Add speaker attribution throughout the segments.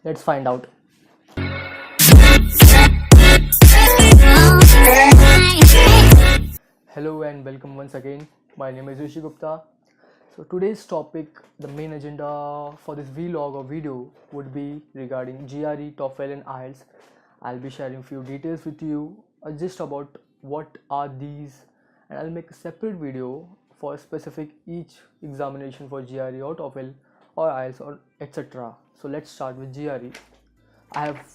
Speaker 1: Let's find out. Hello and welcome once again. My name is Rishi Gupta. So today's topic, the main agenda for this vlog or video would be regarding GRE, Toefl and Ielts. I'll be sharing few details with you just about what are these, and I'll make a separate video for specific each examination for GRE or Toefl or Ielts or etc. So let's start with GRE. I have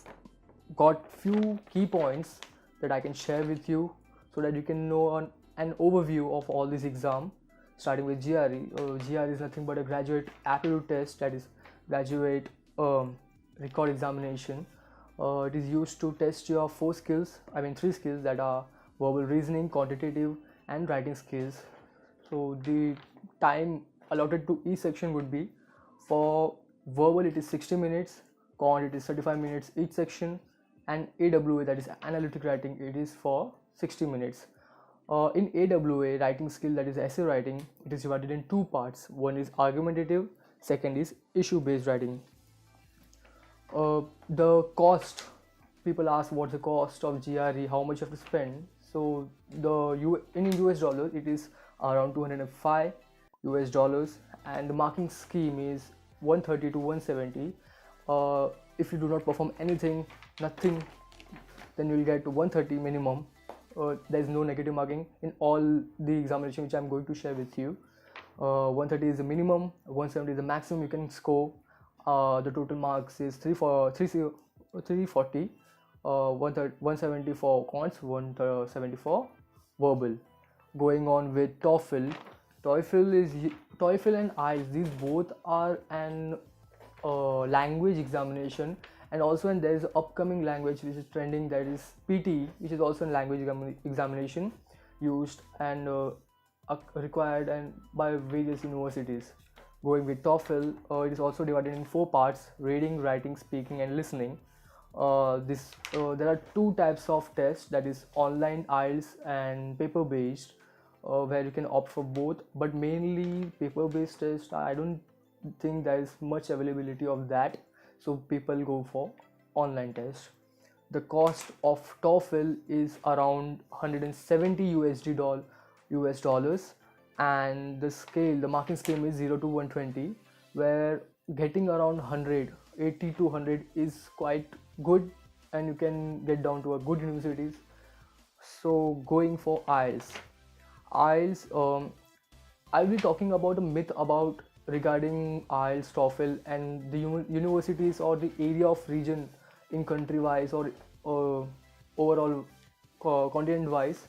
Speaker 1: got few key points that I can share with you so that you can know an overview of all these exams. Starting with GRE. GRE is nothing but a graduate aptitude test, that is graduate record examination. It is used to test your three skills, that are verbal reasoning, quantitative and writing skills. So the time allotted to each section would be, for verbal it is 60 minutes, quant it is 35 minutes each section, and AWA, that is analytic writing, it is for 60 minutes. In AWA, writing skill, that is essay writing, it is divided in two parts. One is argumentative, second is issue based writing. The cost, people ask what's the cost of GRE, how much you have to spend. So in US dollars it is around $205, and the marking scheme is 130 to 170. If you do not perform nothing, then you will get 130 minimum. There is no negative marking in all the examination which I am going to share with you. 130 is the minimum, 170 is the maximum you can score. The total marks is 340, 170 for quants, 170 for verbal. Going on with Toefl and Ielts, these both are an language examination, and also there is upcoming language which is trending, that is PT, which is also a language examination used and required and by various universities. Going with Toefl, it is also divided in 4 parts: reading, writing, speaking and listening. There are 2 types of tests, that is online Ielts and paper based, where you can opt for both, but mainly paper based test, I don't think there is much availability of that, so people go for online test. The cost of Toefl is around 170 US dollars, and the marking scheme is 0 to 120, where getting around 80 to 100 is quite good, and you can get down to a good universities. So going for Ielts, I'll be talking about a myth regarding Ielts, Toefl and the universities or the area of region in country wise or overall continent wise,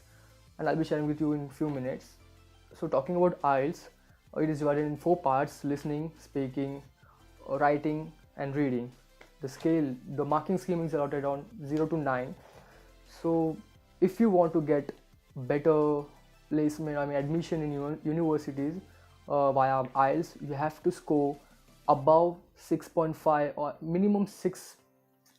Speaker 1: and I'll be sharing with you in few minutes. So talking about Ielts, it is divided in 4 parts: listening, speaking, writing and reading. The marking scheme is allotted on 0 to 9. So if you want to get better placement, admission in universities via Ielts, you have to score above 6.5 or minimum 6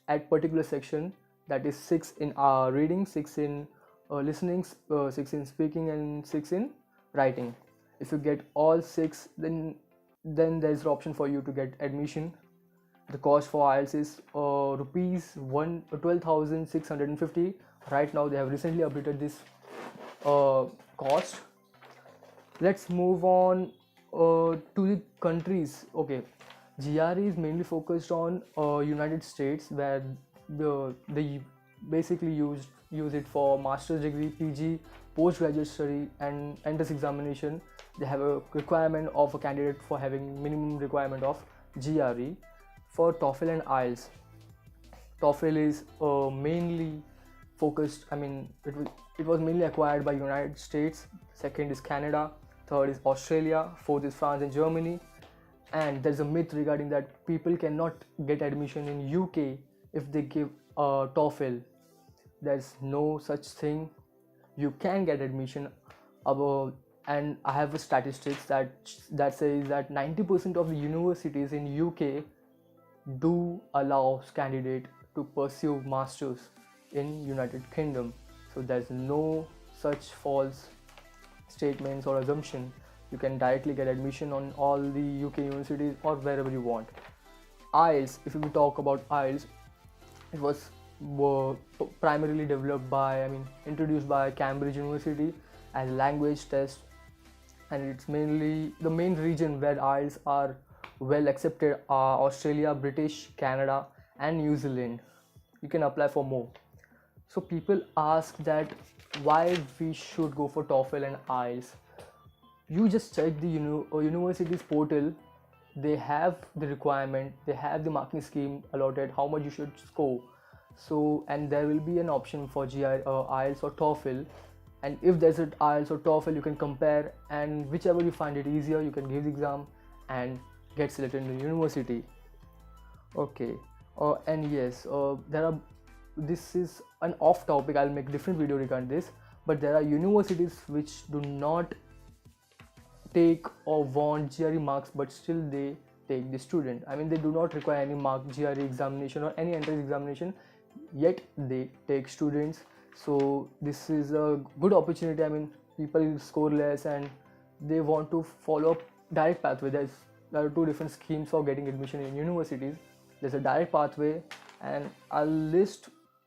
Speaker 1: at particular section, that is 6 in reading, 6 in listening, 6 in speaking and 6 in writing. If you get all 6, then there is an option for you to get admission. The cost for Ielts is rupees 12,650. Right now they have recently updated this cost. Let's move on to the countries. Okay, GRE is mainly focused on United States, where they basically use it for master's degree, PG, postgraduate study and entrance examination. They have a requirement of a candidate for having minimum requirement of GRE. For Toefl and Ielts, Toefl is mainly focused, it was mainly acquired by United States, second is Canada, third is Australia, fourth is France and Germany. And there's a myth regarding that people cannot get admission in UK if they give Toefl. There's no such thing. You can get admission and I have statistics that says that 90% of the universities in UK do allow candidate to pursue masters in United Kingdom. So there's no such false statements or assumption. You can directly get admission on all the UK universities or wherever you want. IELTS, if we talk about IELTS, it was primarily developed by, introduced by Cambridge University as a language test, and it's mainly the main region where IELTS are well accepted are Australia, British, Canada, and New Zealand. You can apply for more. So people ask that why we should go for TOEFL and IELTS. You just check the university's portal. They have the requirement, they have the marking scheme allotted, how much you should score. So, and there will be an option for IELTS or TOEFL, and if there's an IELTS or TOEFL, you can compare, and whichever you find it easier, you can give the exam and get selected in the university. Okay, and yes, this is an off topic, I'll make a different video regarding this, but there are universities which do not take or want GRE marks, but still they take the student. They do not require any mark GRE examination or any entrance examination, yet they take students. So this is a good opportunity. People score less and they want to follow up direct pathway. There are two different schemes for getting admission in universities. There's a direct pathway, and I'll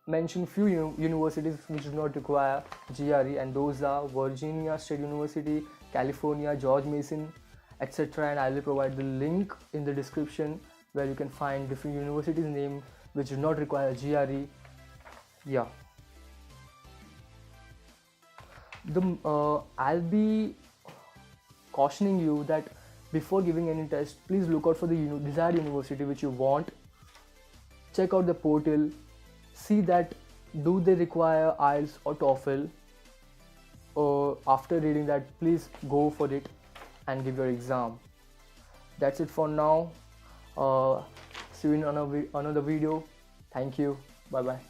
Speaker 1: mention few universities which do not require GRE, and those are Virginia State University, California, George Mason, etc. And I will provide the link in the description where you can find different universities name which do not require GRE. Yeah. I'll be cautioning you that before giving any test, please look out for the desired university which you want. Check out the portal, see that do they require IELTS or TOEFL. After reading that, please go for it and give your exam. That's it for now. See you in another video. Thank you. Bye bye.